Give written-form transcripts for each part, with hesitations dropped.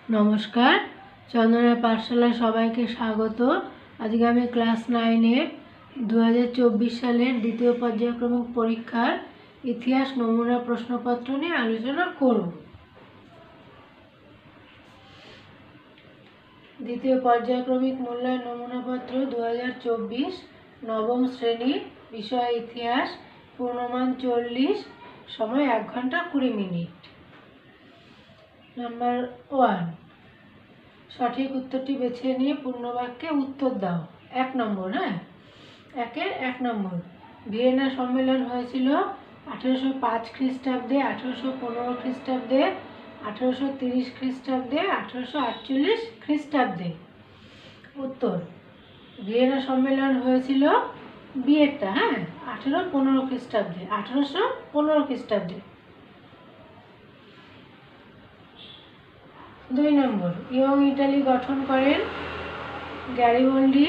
নমস্কার, চন্দনের পাঠশালায় সবাইকে স্বাগত। আজকে আমি ক্লাস 9-এর 2024 সালের দ্বিতীয় পর্যায়ক্রমিক পরীক্ষার ইতিহাস নমুনা প্রশ্নপত্র নিয়ে আলোচনা করব। দ্বিতীয় পর্যায়ক্রমিক মূল্যায়ন নমুনাপত্র 2024, নবম শ্রেণী, বিষয় ইতিহাস, পূর্ণমান 40, সময় 1 ঘন্টা 20 মিনিট। নাম্বার 1, সঠিক উত্তরটি বেছে নিয়ে পূর্ণবাক্যে উত্তর দাও। 1 নম্বর, 1 নম্বর, ভিয়েনা সম্মেলন হয়েছিল 1805 খ্রিস্টাব্দে, 1815 খ্রিস্টাব্দে, 1830 খ্রিস্টাব্দে, 1848 খ্রিস্টাব্দে। উত্তর, ভিয়েনা সম্মেলন হয়েছিল বিয়েটা 1815 খ্রিস্টাব্দে, 1815 খ্রিস্টাব্দে। 2 নম্বর, ইয়ং ইটালি গঠন করেন গ্যারিবল্ডি,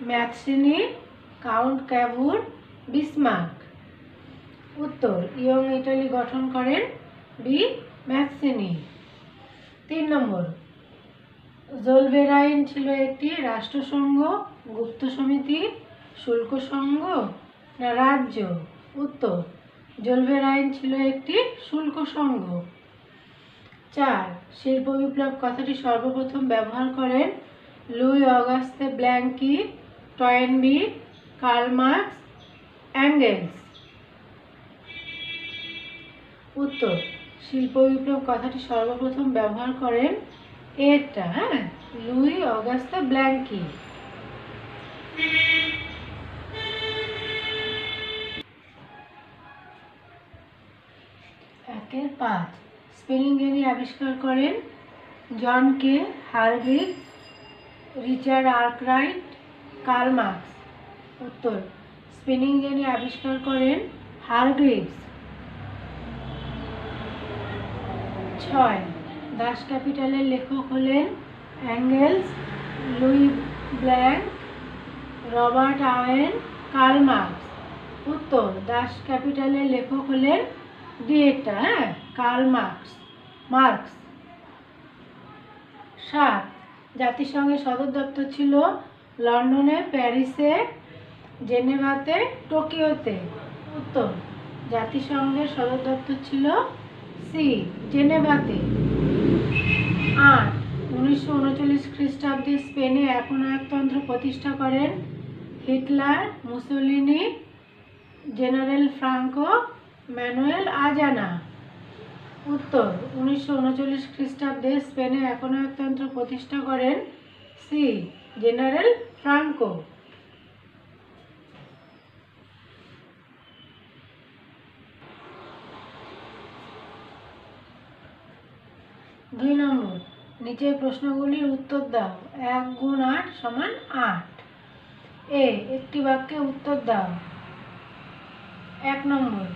ম্যাথসিনি, কাউন্ট ক্যাভুর, বিসমার্ক। উত্তর, ইয়ং ইটালি গঠন করেন ম্যাথসিনি। 3 নম্বর, জোলভেরাইন ছিল একটি রাষ্ট্রসংঘ, গুপ্ত সমিতি, শুল্ক সংঘ না রাজ্য? উত্তর, জোলভেরাইন ছিল একটি শুল্ক সংঘ। 4, শিল্প বিপ্লব কথাটি সর্বপ্রথম ব্যবহার করেন Louis Auguste Blanqui, Toynbee, Karl Marx, Engels. উত্তর, শিল্প বিপ্লব কথাটি সর্বপ্রথম ব্যবহার করেন Louis Auguste Blanqui. 1-5, spinning jenny আবিষ্কার করেন John Kay, Hargreaves, Richard Arkwright, Karl Marx. উত্তর, স্পিনিং জেনি আবিষ্কার করেন হারগ্রিভস। 6, দাস ক্যাপিটালের লেখক হলেন Engels, Louis Blanc, Robert Owen, Karl Marx. উত্তর, দাস ক্যাপিটালের লেখক হলেন কার্ল মার্কস। 7, জাতিসংঘের সদর দপ্তর ছিল লন্ডনে, প্যারিসে, জেনেভাতে, টোকিওতে। উত্তর, জাতিসংঘের সদর দপ্তর ছিল জেনেভাতে। 8, 1939 খ্রিস্টাব্দে স্পেনে একনায়কতন্ত্র প্রতিষ্ঠা করেন Hitler, Mussolini, General Franco, Manuel Azana. উত্তর, 1939 খ্রিস্টাব্দে স্পেনে একনায়কতন্ত্র প্রতিষ্ঠা করেন জেনারেল ফ্রাঙ্কো। 2 নম্বর, নিচের প্রশ্নগুলির উত্তর দাও। 1 গুণ 8 সমান 8। একটি বাক্যে উত্তর দাও। 1 নম্বর,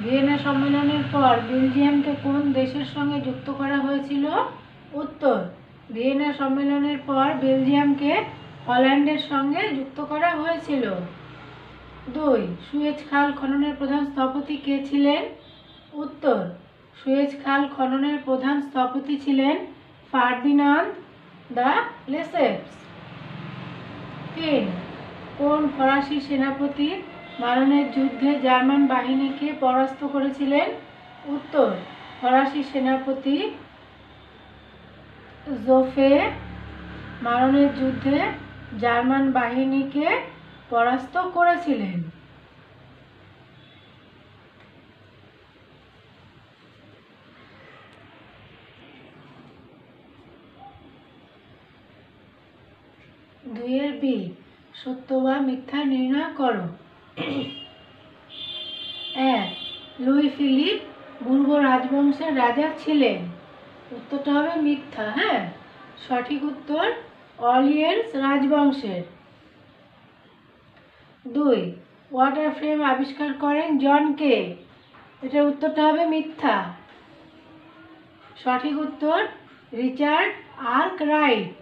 ভিয়েনা সম্মেলনের পর বেলজিয়ামকে কোন দেশের সঙ্গে যুক্ত করা হয়েছিল? উত্তর, ভিয়েনা সম্মেলনের পর বেলজিয়ামকে হল্যান্ডের সঙ্গে যুক্ত করা হয়েছিল। 2, সুয়েজ খাল খননের প্রধান স্থপতি কে ছিলেন? উত্তর, সুয়েজ খাল খননের প্রধান স্থপতি ছিলেন ফার্দিনান্দ দ্য লেসেপ্স। 3, কোন ফরাসি সেনাপতি মারণের যুদ্ধে জার্মান বাহিনীকে পরাস্ত করেছিলেন? উত্তর, ফরাসি সেনাপতি জোফে মারণের যুদ্ধে জার্মান বাহিনীকে পরাস্ত করেছিলেন। 2 সত্য বা মিথ্যা নির্ণয় করো। 1, লুই ফিলিপ বুর্গো রাজবংশের রাজা ছিলেন। উত্তরটা হবে মিথ্যা। সঠিক উত্তর অর্লিয়েন্স রাজবংশের। 2, ওয়াটার ফ্রেম আবিষ্কার করেন জন কে। এটার উত্তরটা হবে মিথ্যা। সঠিক উত্তর রিচার্ড আর্করাইট।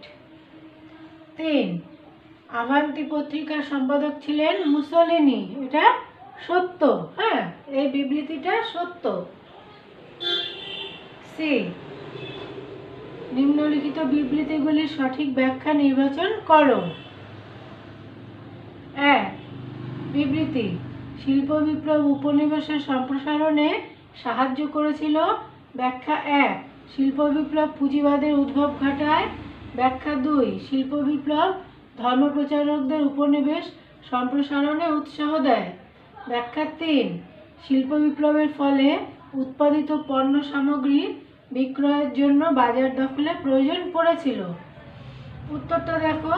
3, আভান্তি পত্রিকার সম্পাদক ছিলেন মুসোলিনি। এটা সত্য। এই বিবৃতিটা সত্য। নিম্নলিখিত বিবৃতিগুলির সঠিক ব্যাখ্যা নির্বাচন করো। 1. বিবৃতি: শিল্প বিপ্লব উপনিবেশের সম্প্রসারণে সাহায্য করেছিল। ব্যাখ্যা 1. শিল্প বিপ্লব পুঁজিবাদের উদ্ভব ঘটায়। ব্যাখ্যা 2. শিল্প বিপ্লব ধর্মপ্রচারকদের উপনিবেশ সম্প্রসারণে উৎসাহ দেয়। ব্যাখ্যা 3. শিল্প বিপ্লবের ফলে উৎপাদিত পণ্য সামগ্রী বিক্রয়ের জন্য বাজার দখলের প্রয়োজন পড়েছিল। উত্তরটা দেখো,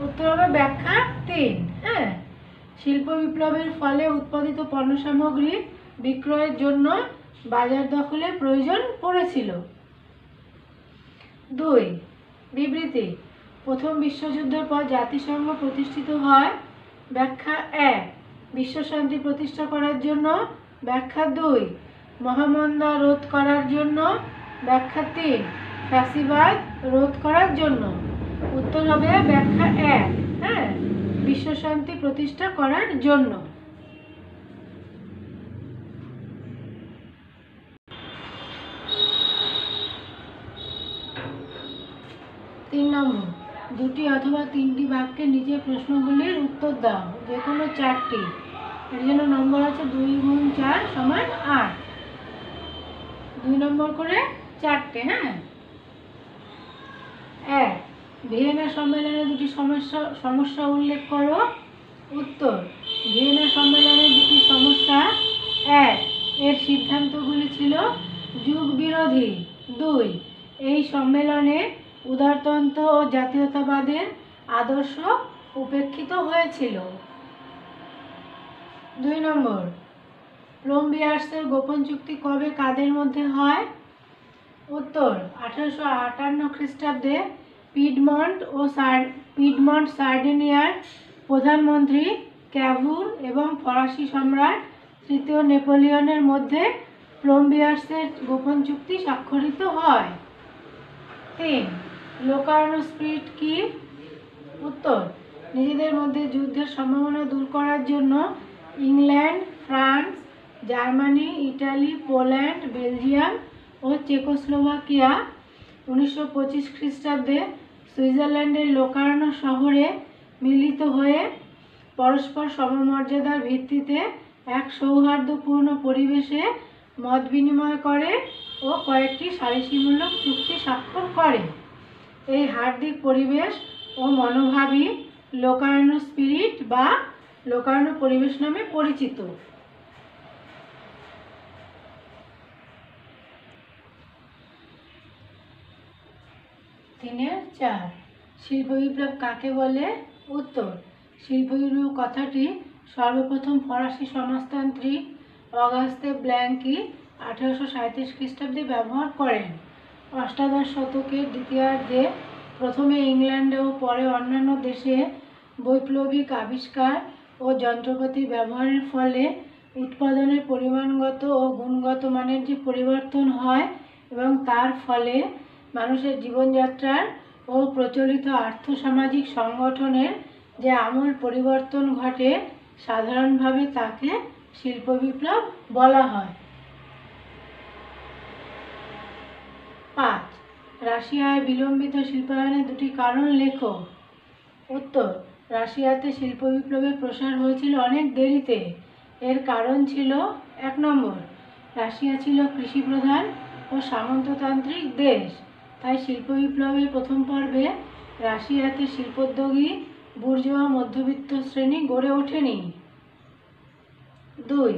উত্তর হবে ব্যাখ্যা 3। হ্যাঁ, শিল্প বিপ্লবের ফলে উৎপাদিত পণ্য সামগ্রী বিক্রয়ের জন্য বাজার দখলের প্রয়োজন পড়েছিল। 2. বিবৃতি: প্রথম বিশ্বযুদ্ধের পর জাতিসংঘ প্রতিষ্ঠিত হয়। ব্যাখ্যা 1. বিশ্ব শান্তি প্রতিষ্ঠা করার জন্য। ব্যাখ্যা 2. মহামন্দা রোধ করার জন্য। ব্যাখ্যা 3. ফ্যাসিবাদ রোধ করার জন্য। উত্তর হবে ব্যাখ্যা 1। হ্যাঁ, বিশ্ব শান্তি প্রতিষ্ঠা করার জন্য। 3 নম্বর, দুটি অথবা তিনটি বাক্যে নিচের প্রশ্নগুলির উত্তর দাও, যে কোনো 4টি। এর জন্য নম্বর আছে 2 × 4 = 8। 2 নম্বর করে 4টে। হ্যাঁ, 1. ভিয়েনা সম্মেলনে দুটি সমস্যা উল্লেখ করো। উত্তর: ভিয়েনা সম্মেলনের দুটি সমস্যা: 1. এর সিদ্ধান্তগুলি ছিল যুগ বিরোধী। 2. এই সম্মেলনে উদারতন্ত্র ও জাতীয়তাবাদের আদর্শ উপেক্ষিত হয়েছিল। 2 নম্বর, প্লম্বিয়ার্সের গোপন চুক্তি কবে কাদের মধ্যে হয়? উত্তর: 1858 খ্রিস্টাব্দে পিডমন্ট সার্ডিনিয়ার প্রধানমন্ত্রী ক্যাভুর এবং ফরাসি সম্রাট তৃতীয় নেপোলিয়নের মধ্যে প্লম্বিয়ার্সের গোপন চুক্তি স্বাক্ষরিত হয়। 3. লোকার্নো স্পিরিট কি? উত্তর: নিজেদের মধ্যে যুদ্ধের সম্ভাবনা দূর করার জন্য England, France, Germany, Italy, Poland, Belgium ও চেকোস্লোভাকিয়া 1925 খ্রিস্টাব্দে সুইজারল্যান্ডের লোকার্নো শহরে মিলিত হয়ে পরস্পর সমমর্যাদার ভিত্তিতে এক সৌহার্দ্যপূর্ণ পরিবেশে মত বিনিময় করে ও কয়েকটি সালিশিমূলক চুক্তি স্বাক্ষর করে। এই হার্দিক পরিবেশ ও মনোভাবই লোকার্নো স্পিরিট বা লোকার্নো পরিবেশ নামে পরিচিত। 3-4 শিল্প বিপ্লব কাকে বলে? উত্তর: শিল্প বিপ্লব কথাটি সর্বপ্রথম ফরাসি সমাজতান্ত্রিক অগাস্তে ব্ল্যাঙ্কি 1837 খ্রিস্টাব্দে ব্যবহার করেন। অষ্টাদশ শতকের দ্বিতীয়ার্ধে প্রথমে ইংল্যান্ডে ও পরে অন্যান্য দেশে বৈপ্লবিক আবিষ্কার ও যন্ত্রপাতি ব্যবহারের ফলে উৎপাদনের পরিমাণগত ও গুণগত মানের যে পরিবর্তন হয় এবং তার ফলে মানুষের জীবনযাত্রার ও প্রচলিত আর্থসামাজিক সংগঠনের যে আমূল পরিবর্তন ঘটে, সাধারণভাবে তাকে শিল্প বিপ্লব বলা হয়। 5. রাশিয়ায় বিলম্বিত শিল্পায়নের দুটি কারণ লেখো। উত্তর: রাশিয়াতে শিল্প বিপ্লবের প্রসার হয়েছিল অনেক দেরিতে। এর কারণ ছিল: 1 নম্বর, রাশিয়া ছিল কৃষিপ্রধান ও সামন্ততান্ত্রিক দেশ, তাই শিল্প বিপ্লবের প্রথম পর্বে রাশিয়াতে শিল্পোদ্যোগী বুর্জোয়া মধ্যবিত্ত শ্রেণী গড়ে ওঠেনি। 2.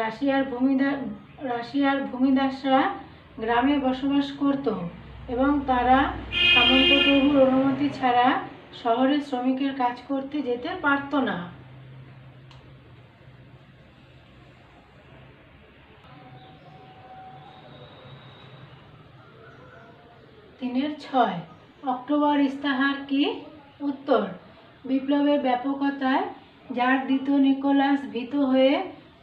রাশিয়ার ভূমিদাসরা গ্রামে বসবাস করত এবং তারা সামন্তপ্রভুর অনুমতি ছাড়া শহরে শ্রমিকের কাজ করতে যেতে পারত না। 3-6 অক্টোবর ইস্তাহার কি? উত্তর: বিপ্লবের ব্যাপকতায় জার দ্বিতীয় নিকোলাস ভীত হয়ে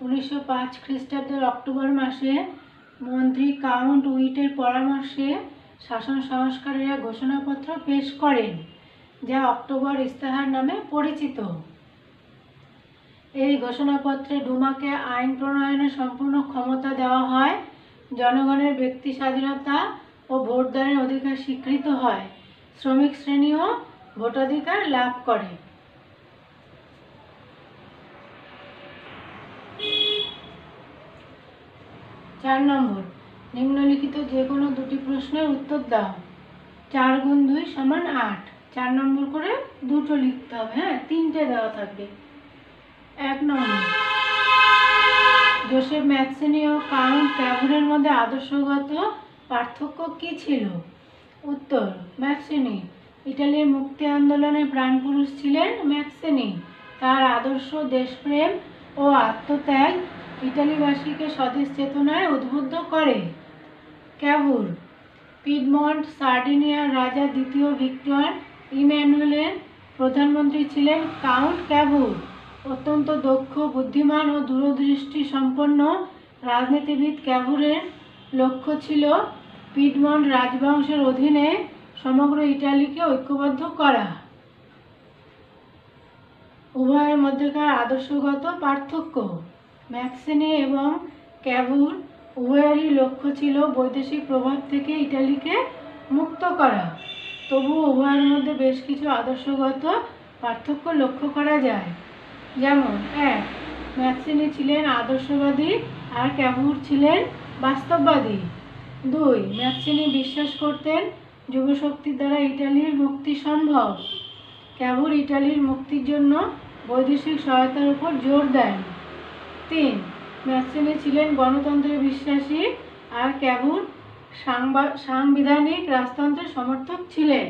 1905 খ্রিস্টাব্দের অক্টোবর মাসে মন্ত্রী কাউন্ট উইটের পরামর্শে শাসন সংস্কারের ঘোষণাপত্র পেশ করেন, যা অক্টোবর ইস্তাহার নামে পরিচিত। এই ঘোষণাপত্রে ডুমাকে আইন প্রণয়নের সম্পূর্ণ ক্ষমতা দেওয়া হয়। জনগণের ব্যক্তি স্বাধীনতা ও ভোটদানের অধিকার স্বীকৃত হয়, শ্রমিক শ্রেণীও ভোটাধিকার লাভ করে। 4 নম্বর, নিম্নলিখিত যে কোনো দুটি প্রশ্নের উত্তর দাও। 4 গুণ 2 সমান 8। 4 নম্বর করে দুটো লিখতে হবে, হ্যাঁ, 3টে দেওয়া থাকবে। 1 নম্বর, জোসেফ ম্যাথসনি ও কাউন্ট ক্যাভুরের মধ্যে আদর্শগত পার্থক্য কী ছিল? উত্তর, ম্যাথসনি ইটালির মুক্তি আন্দোলনের প্রাণপুরুষ ছিলেন ম্যাথসনি। তার আদর্শ, দেশপ্রেম ও আত্মত্যাগ ইটালিবাসীকে স্বদেশ চেতনায় উদ্বুদ্ধ করে। ক্যাভুর পিডমন্ট সার্ডিনিয়ার রাজা দ্বিতীয় ভিক্টর ইম্যানুয়েলের প্রধানমন্ত্রী ছিলেন কাউন্ট ক্যাভুর। অত্যন্ত দক্ষ, বুদ্ধিমান ও দূরদৃষ্টি সম্পন্ন রাজনীতিবিদ ক্যাভুরের লক্ষ্য ছিল পিডমন্ট রাজবংশের অধীনে সমগ্র ইটালিকে ঐক্যবদ্ধ করা। উভয়ের মধ্যকার আদর্শগত পার্থক্য, ম্যাথসনি এবং ক্যাভুর উভয়েরই লক্ষ্য ছিল বৈদেশিক প্রভাব থেকে ইটালিকে মুক্ত করা। তবুও উভয়ের মধ্যে বেশ কিছু আদর্শগত পার্থক্য লক্ষ্য করা যায়। যেমন 1, ম্যাথসনি ছিলেন আদর্শবাদী আর ক্যাভুর ছিলেন বাস্তববাদী। 2, ম্যাথসনি বিশ্বাস করতেন যুবশক্তির দ্বারা ইটালির মুক্তি সম্ভব। ক্যাভুর ইটালির মুক্তির জন্য বৈদেশিক সহায়তার উপর জোর দেন। 3, ম্যাথসনি ছিলেন গণতন্ত্রে বিশ্বাসী আর ক্যাভুর সাংবিধানিক রাজতন্ত্রের সমর্থক ছিলেন।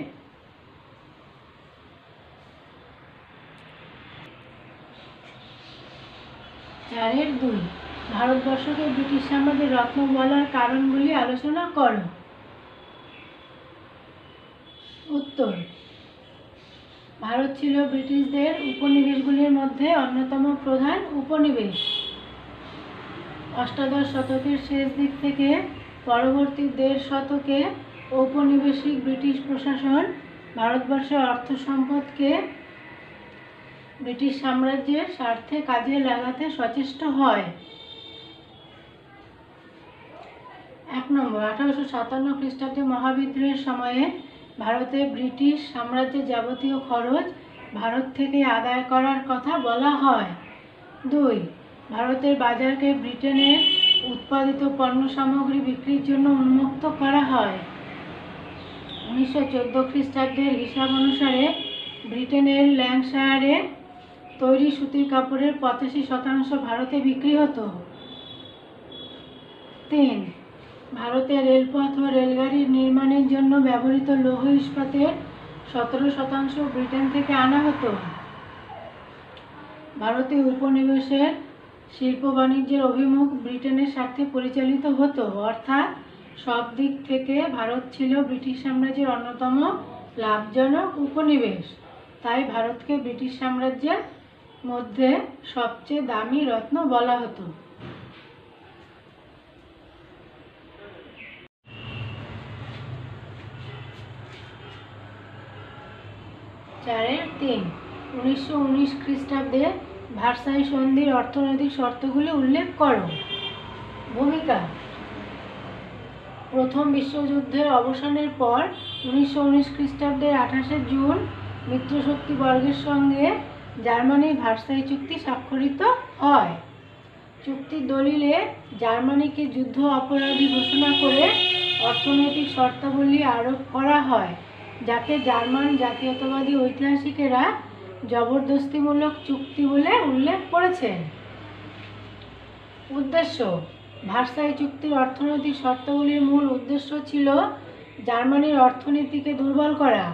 4-2, ভারতবর্ষকে ব্রিটিশ সাম্রাজ্যের রত্ন বলার কারণগুলি আলোচনা করো। উত্তর, ভারত ছিল ব্রিটিশদের উপনিবেশগুলির মধ্যে অন্যতম প্রধান উপনিবেশ। অষ্টাদশ শতকের শেষ দিক থেকে পরবর্তী 1.5 শতকে ঔপনিবেশিক ব্রিটিশ প্রশাসন ভারতবর্ষের অর্থ সম্পদকে ব্রিটিশ সাম্রাজ্যের স্বার্থে কাজে লাগাতে সচেষ্ট হয়। 1 নম্বর, 1857 খ্রিস্টাব্দে মহাবিদ্রোহের সময়ে ভারতে ব্রিটিশ সাম্রাজ্যের যাবতীয় খরচ ভারত থেকে আদায় করার কথা বলা হয়। 2, ভারতের বাজারকে ব্রিটেনের উৎপাদিত পণ্য সামগ্রী বিক্রির জন্য উন্মুক্ত করা হয়। 1914 খ্রিস্টাব্দের হিসাব অনুসারে ব্রিটেনের ল্যাঙ্কাশায়ারে তৈরি সুতির কাপড়ের 85% ভারতে বিক্রি হতো। 3, ভারতে রেলপথ ও রেলগাড়ির নির্মাণের জন্য ব্যবহৃত লৌহ ইস্পাতের 17% ব্রিটেন থেকে আনা হতো। ভারতীয় উপনিবেশের শিল্প বাণিজ্যের অভিমুখ ব্রিটেনের স্বার্থে পরিচালিত হতো, অর্থাৎ সব দিক থেকে ভারত ছিল ব্রিটিশ সাম্রাজ্যের অন্যতম লাভজনক উপনিবেশ। তাই ভারতকে ব্রিটিশ সাম্রাজ্যের মধ্যে সবচেয়ে দামি রত্ন বলা হতো। 4-3, 1919 খ্রিস্টাব্দে ভার্সাই সন্ধির অর্থনৈতিক শর্তগুলি উল্লেখ করো। ভূমিকা, প্রথম বিশ্বযুদ্ধের অবসানের পর 1919 খ্রিস্টাব্দের 28 জুন মিত্রশক্তিবর্গের সঙ্গে জার্মানির ভার্সাই চুক্তি স্বাক্ষরিত হয়। চুক্তির দলিলে জার্মানিকে যুদ্ধ অপরাধী ঘোষণা করে অর্থনৈতিক শর্তাবলী আরোপ করা হয়, যাকে জার্মান জাতীয়তাবাদী ঐতিহাসিকেরা জবরদস্তিমূলক চুক্তি বলে উল্লেখ করেছেন। উদ্দেশ্য, ভার্সাই চুক্তির অর্থনৈতিক শর্তাবলীর মূল উদ্দেশ্য ছিল জার্মানির অর্থনীতিকে দুর্বল করা।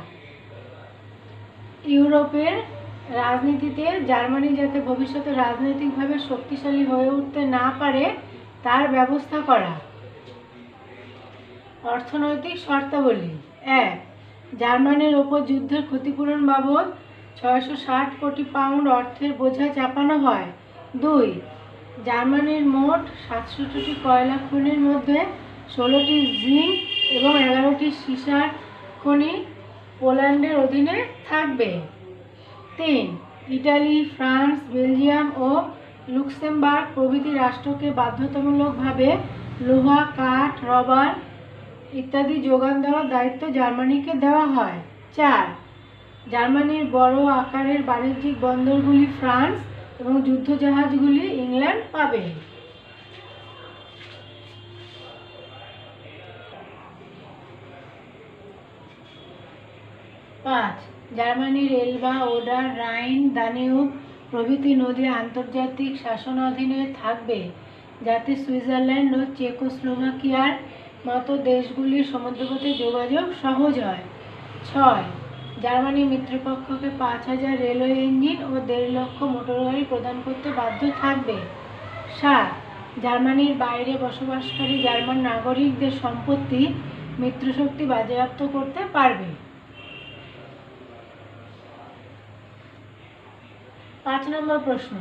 ইউরোপের রাজনীতিতে জার্মানি যাতে ভবিষ্যতে রাজনৈতিকভাবে শক্তিশালী হয়ে উঠতে না পারে তার ব্যবস্থা করা। অর্থনৈতিক শর্তাবলী: 1, জার্মানির ওপর যুদ্ধের ক্ষতিপূরণ বাবদ 660 কোটি পাউন্ড অর্থের বোঝা চাপানো হয়। 2, জার্মানির মোট 700টি কয়লা খনির মধ্যে 16টি জিঙ্ক এবং 11টি সীসার খনি পোল্যান্ডের অধীনে থাকবে। 3, ইটালি, ফ্রান্স, বেলজিয়াম ও লুক্সেমবার্গ প্রভৃতি রাষ্ট্রকে বাধ্যতামূলকভাবে লোহা, কাঠ, রবার ইত্যাদি যোগান দেওয়ার দায়িত্ব জার্মানিকে দেওয়া হয়। 4. জার্মানির বড় আকারের বাণিজ্যিক বন্দরগুলি ফ্রান্স এবং যুদ্ধজাহাজগুলি ইংল্যান্ড পাবে। 5. জার্মানির এলবা, ওডার, রাইন, দানিউব প্রভৃতি নদী আন্তর্জাতিক শাসনাধীনে থাকবে, যাতে সুইজারল্যান্ড ও চেকোস্লোভাকিয়ার মতো দেশগুলির সমুদ্রপথে যোগাযোগ সহজ হয়। 6. জার্মানি মিত্রপক্ষকে 5,000 রেলওয়ে ইঞ্জিন ও 1.5 লক্ষ মোটরগাড়ি প্রদান করতে বাধ্য থাকবে। 7. জার্মানির বাইরে বসবাসকারী জার্মান নাগরিকদের সম্পত্তি মিত্রশক্তি বাজেয়াপ্ত করতে পারবে। 5 নম্বর প্রশ্ন,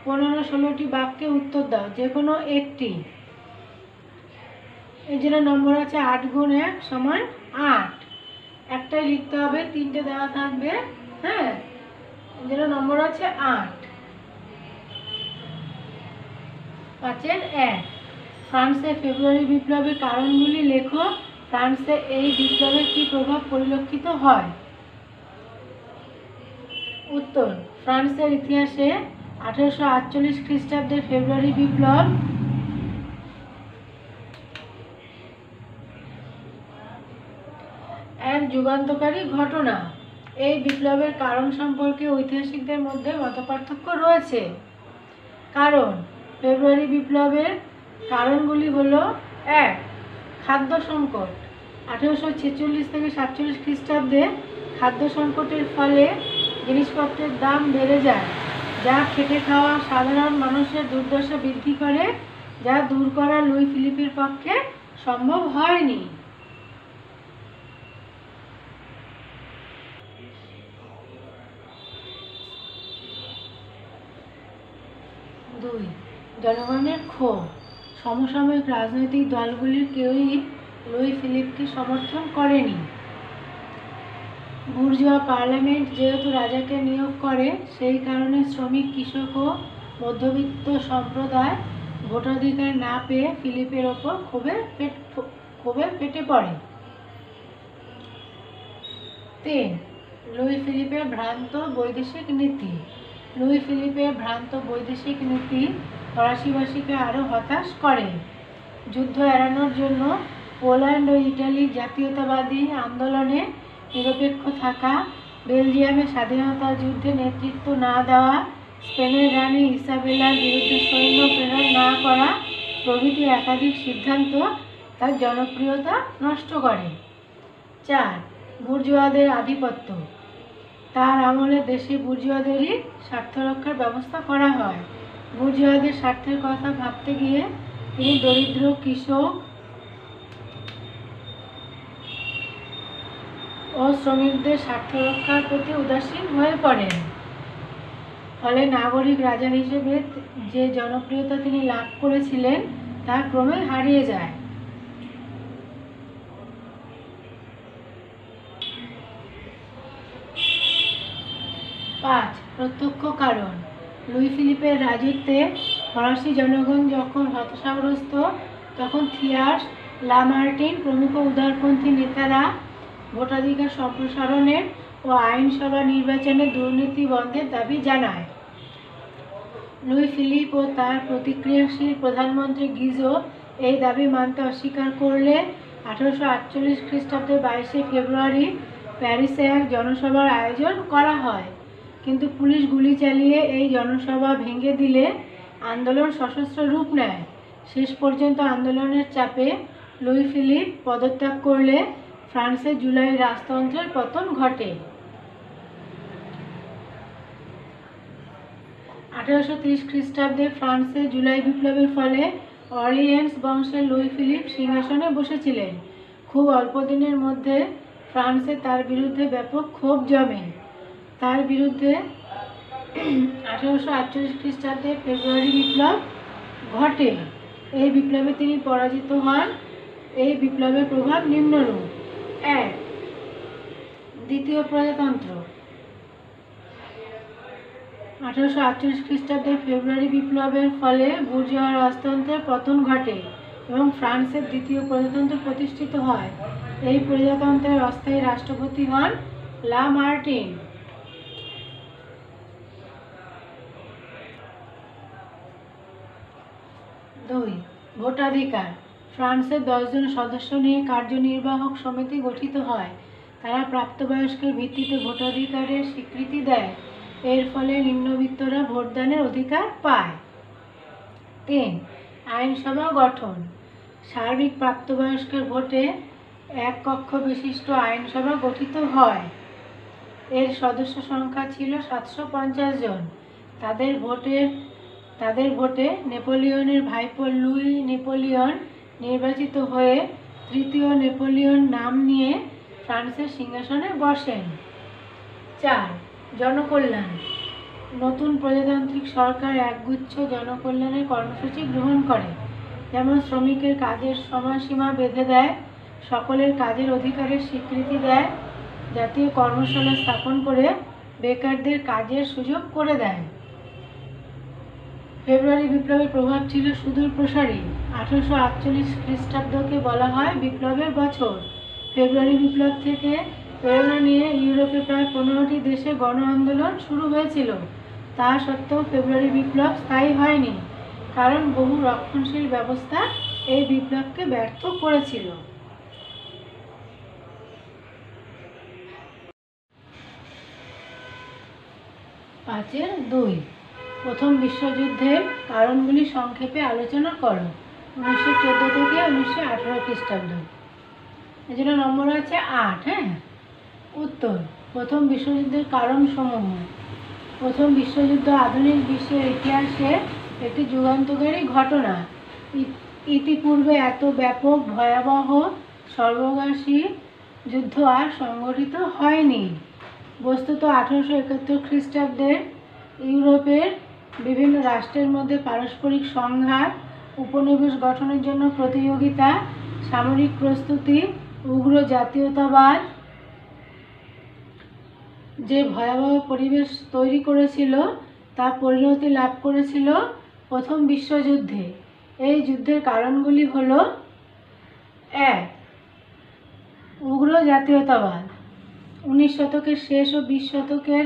15-16টি বাক্যে উত্তর দাও, যে কোনো একটি। এর জন্য নম্বর আছে 8 গুণ 1 সমান 8। একটাই লিখতে হবে, 3টে দেওয়া থাকবে। হ্যাঁ, এর জন্য নম্বর আছে 8। 5-এর 1, ফ্রান্সে ফেব্রুয়ারি বিপ্লবের কারণগুলি লেখো। ফ্রান্সে এই বিপ্লবের কী প্রভাব পরিলক্ষিত হয়? উত্তর, ফ্রান্সের ইতিহাসে 1848 খ্রিস্টাব্দের ফেব্রুয়ারি বিপ্লব এক যুগান্তকারী ঘটনা। এই বিপ্লবের কারণ সম্পর্কে ঐতিহাসিকদের মধ্যে মতপার্থক্য রয়েছে। কারণ, ফেব্রুয়ারি বিপ্লবের কারণগুলি হলো: 1. খাদ্য সংকট। 1846 থেকে 47 খ্রিস্টাব্দে খাদ্য সংকটের ফলে জিনিসপত্রের দাম বেড়ে যায়, যা খেটে খাওয়া সাধারণ মানুষের দুর্দশা বৃদ্ধি করে, যা দূর করা লুই ফিলিপের পক্ষে সম্ভব হয়নি। 2. জনগণের ক্ষোভ। সমসাময়িক রাজনৈতিক দলগুলির কেউই লুই ফিলিপকে সমর্থন করেনি। বুর্জোয়া পার্লামেন্ট যেহেতু রাজাকে নিয়োগ করে, সেই কারণে শ্রমিক, কৃষক ও মধ্যবিত্ত সম্প্রদায় ভোটাধিকার না পেয়ে ফিলিপের ওপর ক্ষোভে ফেটে পড়ে। 3. লুই ফিলিপের ভ্রান্ত বৈদেশিক নীতি। লুই ফিলিপের ভ্রান্ত বৈদেশিক নীতি ফরাসিবাসীকে আরও হতাশ করে। যুদ্ধ এড়ানোর জন্য পোল্যান্ড ও ইটালির জাতীয়তাবাদী আন্দোলনে নিরপেক্ষ থাকা, বেলজিয়ামে স্বাধীনতা যুদ্ধে নেতৃত্ব না দেওয়া, স্পেনের রানী ইসাবেলার বিরুদ্ধে সৈন্য প্রেরণ না করা প্রভৃতি একাধিক সিদ্ধান্ত তার জনপ্রিয়তা নষ্ট করে। 4. বুর্জোয়াদের আধিপত্য। তার আমলে দেশে বুর্জোয়াদেরই স্বার্থ রক্ষার ব্যবস্থা করা হয়। বুর্জোয়াদের স্বার্থের কথা ভাবতে গিয়ে তিনি দরিদ্র, কৃষক ও শ্রমিকদের স্বার্থ রক্ষার প্রতি উদাসীন হয়ে পড়েন। ফলে নাগরিক রাজা হিসেবে যে জনপ্রিয়তা তিনি লাভ করেছিলেন তা ক্রমে হারিয়ে যায়। 5. প্রত্যক্ষ কারণ। লুই ফিলিপের রাজত্বে ফরাসি জনগণ যখন হতাশাগ্রস্ত, তখন থিয়ার্স, লামার্টিন প্রমুখ উদারপন্থী নেতারা ভোটাধিকার সম্প্রসারণের ও আইনসভা নির্বাচনে দুর্নীতি বন্ধের দাবি জানায়। লুই ফিলিপ ও তার প্রতিক্রিয়াশীল প্রধানমন্ত্রী গিজো এই দাবি মানতে অস্বীকার করলে 1848 খ্রিস্টাব্দের 22শে ফেব্রুয়ারি প্যারিসে এক জনসভার আয়োজন করা হয়, কিন্তু পুলিশ গুলি চালিয়ে এই জনসভা ভেঙে দিলে আন্দোলন সশস্ত্র রূপ নেয়। শেষ পর্যন্ত আন্দোলনের চাপে লুই ফিলিপ পদত্যাগ করলে ফ্রান্সে জুলাই রাজতন্ত্রের পতন ঘটে। 1830 খ্রিস্টাব্দে ফ্রান্সে জুলাই বিপ্লবের ফলে অর্লিয়েন্স বংশের লুই ফিলিপ সিংহাসনে বসেছিলেন। খুব অল্প দিনের মধ্যে ফ্রান্সে তার বিরুদ্ধে ব্যাপক ক্ষোভ জমে। তার বিরুদ্ধে 1848 খ্রিস্টাব্দে ফেব্রুয়ারি বিপ্লব ঘটে। এই বিপ্লবে তিনি পরাজিত হন। এই বিপ্লবের প্রভাব নিম্নরূপ: 1. দ্বিতীয় প্রজাতন্ত্র। 1848 খ্রিস্টাব্দে ফেব্রুয়ারি বিপ্লবের ফলে বুর্জোয়া রাজতন্ত্রের পতন ঘটে এবং ফ্রান্সের দ্বিতীয় প্রজাতন্ত্র প্রতিষ্ঠিত হয়। এই প্রজাতন্ত্রের অস্থায়ী রাষ্ট্রপতি হন লা মার্টিন। 2. ভোটাধিকার। ফ্রান্সের 10 জন সদস্য নিয়ে কার্যনির্বাহক সমিতি গঠিত হয়। তারা প্রাপ্তবয়স্কের ভিত্তিতে ভোটাধিকারের স্বীকৃতি দেয়। এর ফলে নিম্নবিত্তরা ভোটদানের অধিকার পায়। 3. আইনসভা গঠন। সার্বিক প্রাপ্তবয়স্কের ভোটে এক কক্ষ বিশিষ্ট আইনসভা গঠিত হয়। এর সদস্য সংখ্যা ছিল 750 জন। তাদের ভোটে নেপোলিয়নের ভাইপো লুই নেপোলিয়ন নির্বাচিত হয়ে তৃতীয় নেপোলিয়ন নাম নিয়ে ফ্রান্সের সিংহাসনে বসেন। 4. জনকল্যাণ। নতুন প্রজাতান্ত্রিক সরকার একগুচ্ছ জনকল্যাণের কর্মসূচি গ্রহণ করে, যেমন শ্রমিকের কাজের সময়সীমা বেঁধে দেয়, সকলের কাজের অধিকারের স্বীকৃতি দেয়, জাতীয় কর্মশালা স্থাপন করে বেকারদের কাজের সুযোগ করে দেয়। ফেব্রুয়ারি বিপ্লবের প্রভাব ছিল সুদূর প্রসারী। 1848 খ্রিস্টাব্দকে বলা হয় বিপ্লবের বছর। ফেব্রুয়ারি বিপ্লব থেকে প্রেরণা নিয়ে ইউরোপে প্রায় 15টি দেশে গণ আন্দোলন শুরু হয়েছিল। তা সত্ত্বেও ফেব্রুয়ারি বিপ্লব স্থায়ী হয়নি, কারণ বহু রক্ষণশীল ব্যবস্থা এই বিপ্লবকে ব্যর্থ করেছিল। 5.2 প্রথম বিশ্বযুদ্ধের কারণগুলি সংক্ষেপে আলোচনা করো। 1914 থেকে 1918 খ্রিস্টাব্দ। এই জন্য নম্বর আছে 8। উত্তর: প্রথম বিশ্বযুদ্ধের কারণসমূহ। প্রথম বিশ্বযুদ্ধ আধুনিক বিশ্বের ইতিহাসে একটি যুগান্তকারী ঘটনা। ইতিপূর্বে এত ব্যাপক, ভয়াবহ, সর্বগ্রাসী যুদ্ধ আর সংঘটিত হয়নি। বস্তুত 1871 খ্রিস্টাব্দে ইউরোপের বিভিন্ন রাষ্ট্রের মধ্যে পারস্পরিক সংঘাত, উপনিবেশ গঠনের জন্য প্রতিযোগিতা, সামরিক প্রস্তুতি, উগ্র জাতীয়তাবাদ যে ভয়াবহ পরিবেশ তৈরি করেছিল তা পরিণতি লাভ করেছিল প্রথম বিশ্বযুদ্ধে। এই যুদ্ধের কারণগুলি হল: 1. উগ্র জাতীয়তাবাদ। 19 শতকের শেষ ও 20 শতকের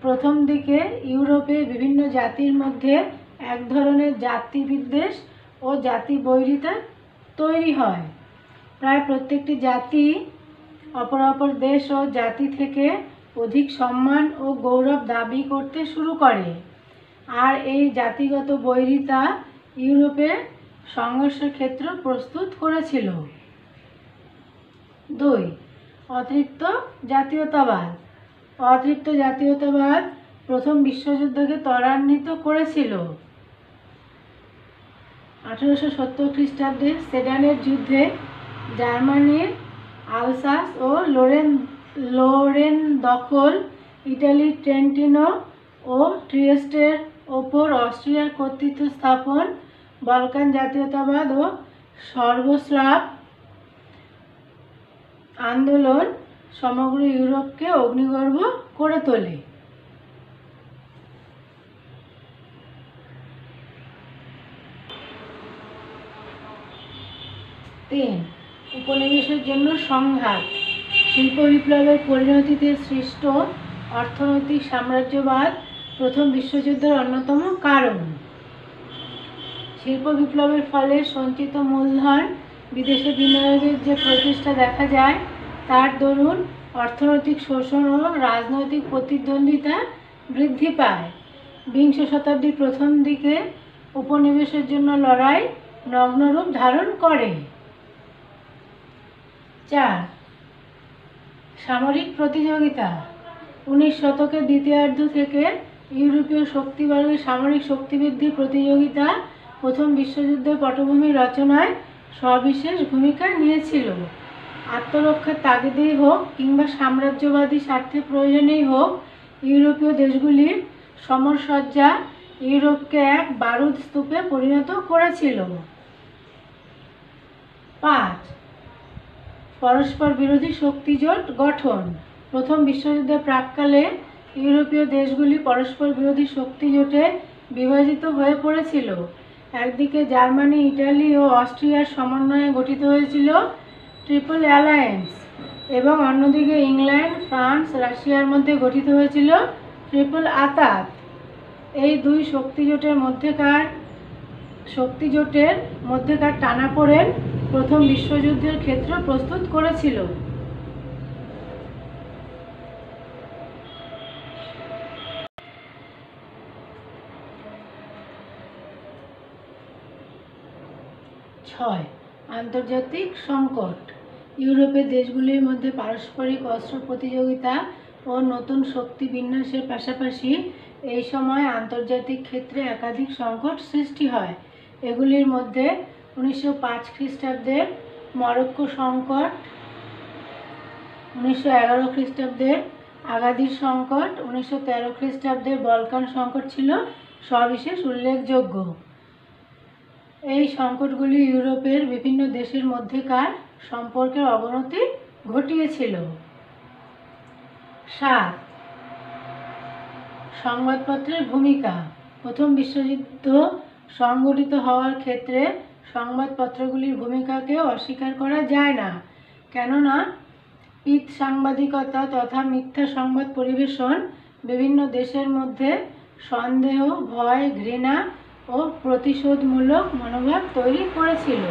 প্রথম দিকে ইউরোপে বিভিন্ন জাতির মধ্যে এক ধরনের জাতিবিদ্বেষ ও জাতিবৈরিতা তৈরি হয়। প্রায় প্রত্যেকটি জাতি অপর দেশ ও জাতি থেকে অধিক সম্মান ও গৌরব দাবি করতে শুরু করে, আর এই জাতিগত বৈরিতা ইউরোপে সংঘর্ষের ক্ষেত্র প্রস্তুত করেছিল। 2. অতৃপ্ত জাতীয়তাবাদ। অতৃপ্ত জাতীয়তাবাদ প্রথম বিশ্বযুদ্ধকে ত্বরান্বিত করেছিল। 1870 খ্রিস্টাব্দে সেডানের যুদ্ধে জার্মানির আলসাস ও লোরেন দখল, ইটালির ট্রেন্টিনো ও ট্রিয়েস্টের ওপর অস্ট্রিয়ার কর্তৃত্ব স্থাপন, বলকান জাতীয়তাবাদ ও সর্বস্লাভ আন্দোলন সমগ্র ইউরোপকে অগ্নিগর্ভ করে তোলে। 3. উপনিবেশের জন্য সংঘাত। শিল্প বিপ্লবের পরিণতিতে সৃষ্ট অর্থনৈতিক সাম্রাজ্যবাদ প্রথম বিশ্বযুদ্ধের অন্যতম কারণ। শিল্প বিপ্লবের ফলে সঞ্চিত মূলধন বিদেশে বিনিয়োগের যে প্রচেষ্টা দেখা যায়, তার দরুন অর্থনৈতিক শোষণ ও রাজনৈতিক প্রতিদ্বন্দ্বিতা বৃদ্ধি পায়। বিংশ শতাব্দীর প্রথম দিকে উপনিবেশের জন্য লড়াই নগ্নরূপ ধারণ করে। 4. সামরিক প্রতিযোগিতা। 19 শতকের দ্বিতীয়ার্ধ থেকে ইউরোপীয় শক্তিবর্গের সামরিক শক্তিবৃদ্ধির প্রতিযোগিতা প্রথম বিশ্বযুদ্ধের পটভূমি রচনায় সবিশেষ ভূমিকা নিয়েছিল। আত্মরক্ষার তাগিদেই হোক কিংবা সাম্রাজ্যবাদী স্বার্থের প্রয়োজনেই হোক, ইউরোপীয় দেশগুলির সমরসজ্জা ইউরোপকে এক বারুদ স্তূপে পরিণত করেছিল। 5. পরস্পর বিরোধী শক্তিজোট গঠন। প্রথম বিশ্বযুদ্ধের প্রাক্কালে ইউরোপীয় দেশগুলি পরস্পর বিরোধী শক্তিজোটে বিভাজিত হয়ে পড়েছিল। একদিকে জার্মানি, ইটালি ও অস্ট্রিয়ার সমন্বয়ে গঠিত হয়েছিল ট্রিপল অ্যালায়েন্স এবং অন্যদিকে ইংল্যান্ড, ফ্রান্স, রাশিয়ার মধ্যে গঠিত হয়েছিল ট্রিপল আতাত। এই দুই শক্তিজোটের মধ্যেকার টানাপোড়েন প্রথম বিশ্বযুদ্ধের ক্ষেত্র প্রস্তুত করেছিল। ছয়, আন্তর্জাতিক সংকট। ইউরোপের দেশগুলির মধ্যে পারস্পরিক অস্ত্র প্রতিযোগিতা ও নতুন শক্তি বিন্যাসের পাশাপাশি এই সময় আন্তর্জাতিক ক্ষেত্রে একাধিক সংকট সৃষ্টি হয়। এগুলির মধ্যে 1905 খ্রিস্টাব্দের মরক্কো সংকট, 1911 খ্রিস্টাব্দের আগাদির সংকট, 1913 খ্রিস্টাব্দের বলকান সংকট ছিল সবিশেষ উল্লেখযোগ্য। এই সংকটগুলি ইউরোপের বিভিন্ন দেশের মধ্যেকার সম্পর্কের অবনতি ঘটিয়েছিল। 7, সংবাদপত্রের ভূমিকা। প্রথম বিশ্বযুদ্ধ সংঘটিত হওয়ার ক্ষেত্রে সংবাদপত্রগুলির ভূমিকাকে অস্বীকার করা যায় না, কেননা পিত সাংবাদিকতা তথা মিথ্যা সংবাদ পরিবেশন বিভিন্ন দেশের মধ্যে সন্দেহ, ভয়, ঘৃণা ও প্রতিশোধমূলক মনোভাব তৈরি করেছিল।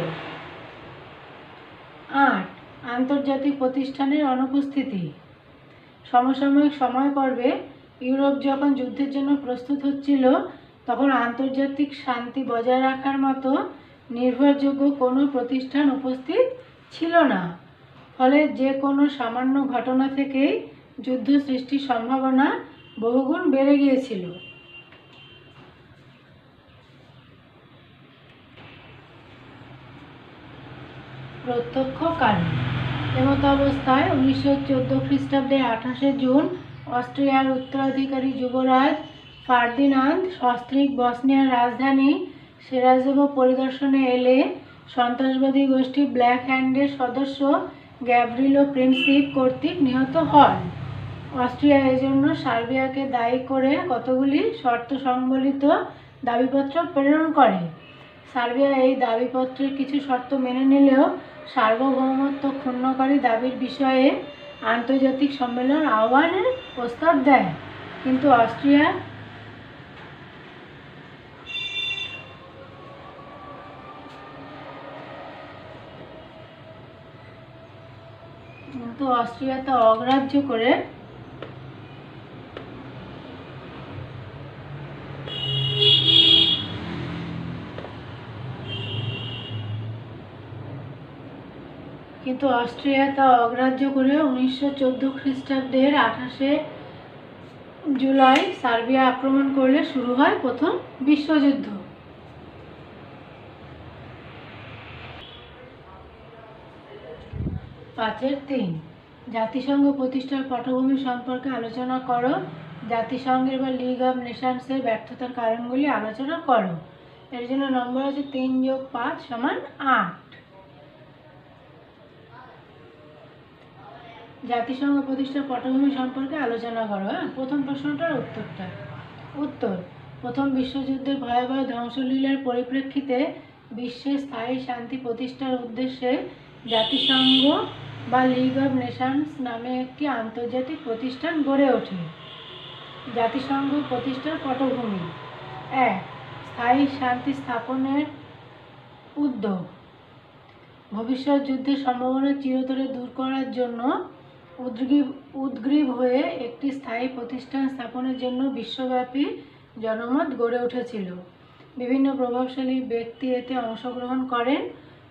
8, আন্তর্জাতিক প্রতিষ্ঠানের অনুপস্থিতি। সমসাময়িক সময় পর্বে ইউরোপ যখন যুদ্ধের জন্য প্রস্তুত হচ্ছিল, তখন আন্তর্জাতিক শান্তি বজায় রাখার মতো নির্ভরযোগ্য কোনো প্রতিষ্ঠান উপস্থিত ছিল না। ফলে যে কোনো সামান্য ঘটনা থেকেই যুদ্ধ সৃষ্টির সম্ভাবনা বহুগুণ বেড়ে গিয়েছিল। প্রত্যক্ষ কারণ। এমত অবস্থায় 1914 খ্রিস্টাব্দের 28শে জুন অস্ট্রিয়ার উত্তরাধিকারী যুবরাজ ফার্দিনান্দ সস্ত্রীক বসনিয়ার রাজধানী সেরাজেভো পরিদর্শনে এলে সন্ত্রাসবাদী গোষ্ঠী ব্ল্যাক হ্যান্ডের সদস্য গ্যাব্রিলো প্রিন্সিপ কর্তৃক নিহত হন। অস্ট্রিয়া এজন্য সার্বিয়াকে দায়ী করে কতগুলি শর্ত সংবলিত দাবিপত্র প্রেরণ করে। সার্বিয়া এই দাবিপত্রের কিছু শর্ত মেনে নিলেও সার্বভৌমত্ব ক্ষুণ্ণকারী দাবির বিষয়ে আন্তর্জাতিক সম্মেলন আহ্বানের প্রস্তাব দেয়, কিন্তু অস্ট্রিয়া তা অগ্রাহ্য করে অস্ট্রিয়া তা অগ্রাহ্য করে 1914 খ্রিস্টাব্দের 28শে জুলাই সার্বিয়া আক্রমণ করলে শুরু হয় প্রথম বিশ্বযুদ্ধ। 5.3 জাতিসংঘ প্রতিষ্ঠার পটভূমি সম্পর্কে আলোচনা করো। জাতিসংঘের বা লিগ অব নেশনসের ব্যর্থতার কারণগুলি আলোচনা করো। এর জন্য নম্বর আছে 3 + 5 = 8। জাতিসংঘ প্রতিষ্ঠার পটভূমি সম্পর্কে আলোচনা করো। প্রথম প্রশ্নটার উত্তর প্রথম বিশ্বযুদ্ধের ভয়াবহ ধ্বংসলীলার পরিপ্রেক্ষিতে বিশ্বে স্থায়ী শান্তি প্রতিষ্ঠার উদ্দেশ্যে জাতিসংঘ বা লিগ অব নেশনস নামে একটি আন্তর্জাতিক প্রতিষ্ঠান গড়ে ওঠে। জাতিসংঘ প্রতিষ্ঠার পটভূমি। 1. স্থায়ী শান্তি স্থাপনের উদ্যোগ। ভবিষ্যৎ যুদ্ধের সম্ভাবনা চিরতরে দূর করার জন্য উদ্গ্রীব হয়ে একটি স্থায়ী প্রতিষ্ঠান স্থাপনের জন্য বিশ্বব্যাপী জনমত গড়ে উঠেছিল। বিভিন্ন প্রভাবশালী ব্যক্তি এতে অংশগ্রহণ করেন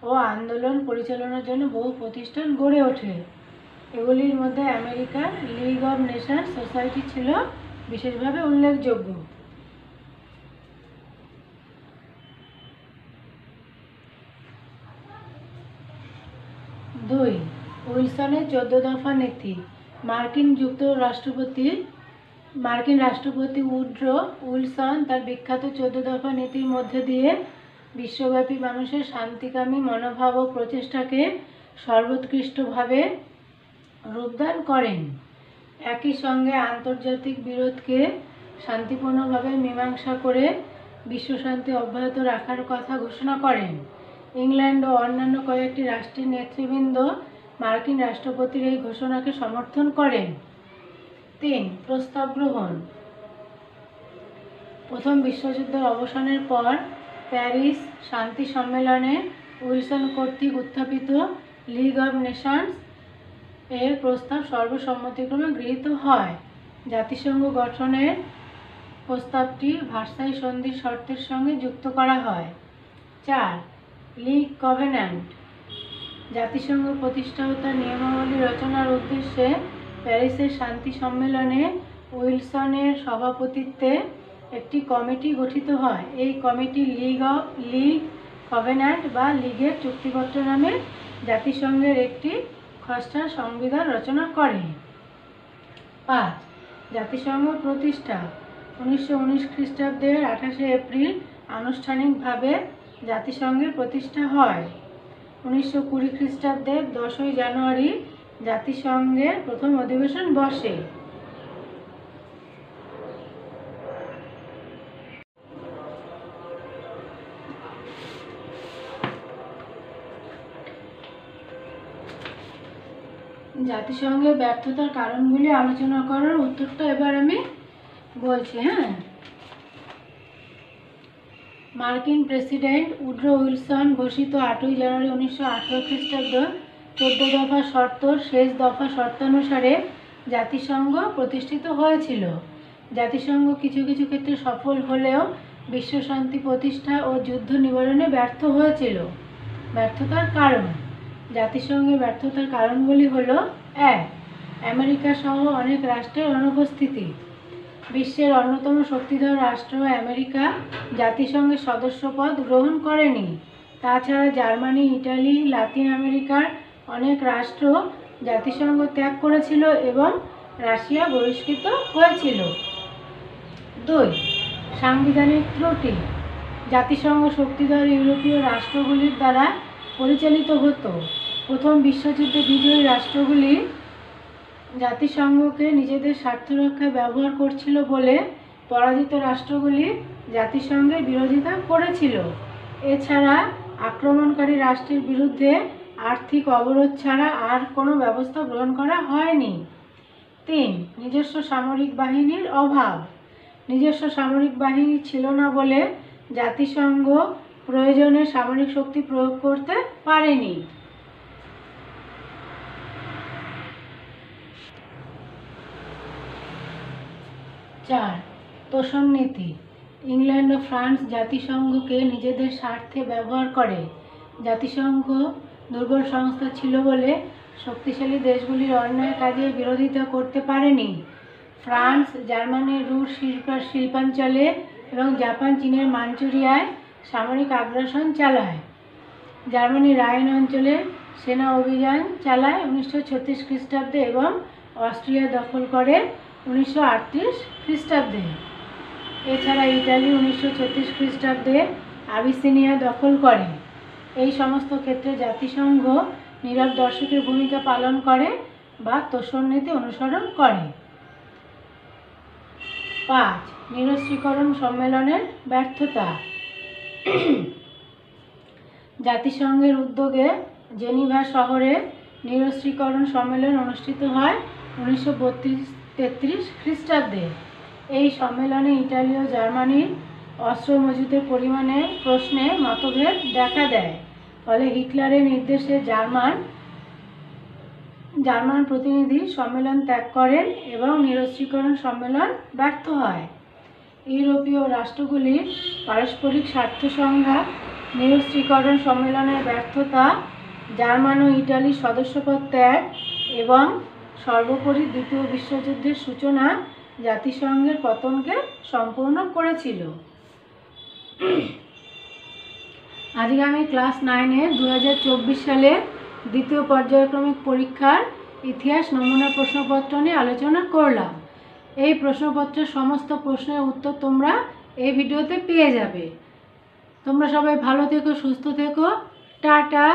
ও আন্দোলন পরিচালনার জন্য বহু প্রতিষ্ঠান গড়ে ওঠে। এগুলির মধ্যে আমেরিকার লিগ অব নেশনস সোসাইটি ছিল বিশেষভাবে উল্লেখযোগ্য। 2. উইলসনের 14 দফা নীতি। মার্কিন রাষ্ট্রপতি উড্রো উইলসন তার বিখ্যাত 14 দফা নীতির মধ্যে দিয়ে বিশ্বব্যাপী মানুষের শান্তিকামী মনোভাব ও প্রচেষ্টাকে সর্বোৎকৃষ্টভাবে রূপদান করেন। একই সঙ্গে আন্তর্জাতিক বিরোধকে শান্তিপূর্ণভাবে মীমাংসা করে বিশ্বশান্তি অব্যাহত রাখার কথা ঘোষণা করেন। ইংল্যান্ড ও অন্যান্য কয়েকটি রাষ্ট্রের নেতৃবৃন্দ মার্কিন রাষ্ট্রপতির এই ঘোষণাকে সমর্থন করেন। 3. প্রস্তাব গ্রহণ। প্রথম বিশ্বযুদ্ধের অবসানের পর প্যারিস শান্তি সম্মেলনে উইলসন কর্তৃক উত্থাপিত লিগ অব নেশনস এর প্রস্তাব সর্বসম্মতিক্রমে গৃহীত হয়। জাতিসংঘ গঠনের প্রস্তাবটি ভার্সাই সন্ধির শর্তের সঙ্গে যুক্ত করা হয়। 4. League Covenant. জাতিসংঘ প্রতিষ্ঠা ও তার নিয়মাবলী রচনার উদ্দেশ্যে প্যারিসের শান্তি সম্মেলনে উইলসনের সভাপতিত্বে একটি কমিটি গঠিত হয়। এই কমিটি লিগ কভেন্যান্ট বা লিগের চুক্তিপত্র নামে জাতিসংঘের একটি খসড়া সংবিধান রচনা করে। 5. জাতিসংঘ প্রতিষ্ঠা। 1919 খ্রিস্টাব্দের 28 এপ্রিল আনুষ্ঠানিকভাবে জাতিসংঘের প্রতিষ্ঠা হয়। 1920 খ্রিস্টাব্দের 10 জানুয়ারি জাতিসংঘের প্রথম অধিবেশন বসে। জাতিসংঘের ব্যর্থতার কারণগুলি আলোচনা করার উত্তরটা এবার আমি বলছি। মার্কিন প্রেসিডেন্ট উড্রো উইলসন ঘোষিত 8 জানুয়ারি 1918 খ্রিস্টাব্দ 14 দফা শর্তর শেষ দফা শর্তানুসারে জাতিসংঘ প্রতিষ্ঠিত হয়েছিল। জাতিসংঘ কিছু কিছু ক্ষেত্রে সফল হলেও বিশ্ব শান্তি প্রতিষ্ঠা ও যুদ্ধ নিবারণে ব্যর্থ হয়েছিল। ব্যর্থতার কারণ। জাতিসংঘের ব্যর্থতার কারণগুলি হলো: 1. আমেরিকা সহ অনেক রাষ্ট্রের অনুপস্থিতি। বিশ্বের অন্যতম শক্তিধর রাষ্ট্র আমেরিকা জাতিসংঘের সদস্যপদ গ্রহণ করেনি। তাছাড়া জার্মানি, ইটালি, লাতিন আমেরিকার অনেক রাষ্ট্র জাতিসংঘ ত্যাগ করেছিল এবং রাশিয়া বহিষ্কৃত হয়েছিল। 2. সাংবিধানিক ত্রুটি। জাতিসংঘ শক্তিধর ইউরোপীয় রাষ্ট্রগুলির দ্বারা পরিচালিত হতো। প্রথম বিশ্বযুদ্ধে বিজয়ী রাষ্ট্রগুলি জাতিসংঘকে নিজেদের স্বার্থ রক্ষায় ব্যবহার করছিল বলে পরাজিত রাষ্ট্রগুলি জাতিসংঘের বিরোধিতা করেছিল। এছাড়া আক্রমণকারী রাষ্ট্রের বিরুদ্ধে আর্থিক অবরোধ ছাড়া আর কোনো ব্যবস্থা গ্রহণ করা হয়নি। 3. নিজস্ব সামরিক বাহিনীর অভাব। নিজস্ব সামরিক বাহিনী ছিল না বলে জাতিসংঘ প্রয়োজনে সামরিক শক্তি প্রয়োগ করতে পারেনি। 4. তোষণ নীতি। ইংল্যান্ড ও ফ্রান্স জাতিসংঘকে নিজেদের স্বার্থে ব্যবহার করে। জাতিসংঘ দুর্বল সংস্থা ছিল বলে শক্তিশালী দেশগুলির অন্যায় কাজে বিরোধিতা করতে পারেনি। ফ্রান্স জার্মানির রুশ শিল্পাঞ্চলে এবং জাপান চীনের মাঞ্চুরিয়ায় সামরিক আগ্রাসন চালায়। জার্মানি রাইন অঞ্চলে সেনা অভিযান চালায় 1936 খ্রিস্টাব্দে এবং অস্ট্রিয়া দখল করে 1938 খ্রিস্টাব্দে। এছাড়া ইটালি 1936 খ্রিস্টাব্দে আবিসিনিয়া দখল করে। এই সমস্ত ক্ষেত্রে জাতিসংঘ নীরব দর্শকের ভূমিকা পালন করে বা তোষণ নীতি অনুসরণ করে। 5. নিরস্ত্রীকরণ সম্মেলনের ব্যর্থতা। জাতিসংঘের উদ্যোগে জেনিভা শহরে নিরস্ত্রীকরণ সম্মেলন অনুষ্ঠিত হয় 1932-33 খ্রিস্টাব্দে। এই সম্মেলনে ইটালি ও জার্মানির অস্ত্র মজুতের পরিমাণে প্রশ্নে মতভেদ দেখা দেয়। ফলে হিটলারের নির্দেশে জার্মান প্রতিনিধি সম্মেলন ত্যাগ করেন এবং নিরস্ত্রীকরণ সম্মেলন ব্যর্থ হয়। ইউরোপীয় রাষ্ট্রগুলির পারস্পরিক স্বার্থ সংঘাত, নিরস্ত্রীকরণ সম্মেলনের ব্যর্থতা, জার্মান ও ইটালির সদস্যপদ ত্যাগ এবং সর্বোপরি দ্বিতীয় বিশ্বযুদ্ধের সূচনা জাতিসংঘের পতনকে সম্পূর্ণ করেছিল। আজকে আমি ক্লাস 9-এর 2024 সালের দ্বিতীয় পর্যায়ক্রমিক পরীক্ষার ইতিহাস নমুনা প্রশ্নপত্র নিয়ে আলোচনা করলাম। এই প্রশ্নপত্রের সমস্ত প্রশ্নের উত্তর তোমরা এই ভিডিওতে পেয়ে যাবে। তোমরা সবাই ভালো থেকো, সুস্থ থেকো। টাটা।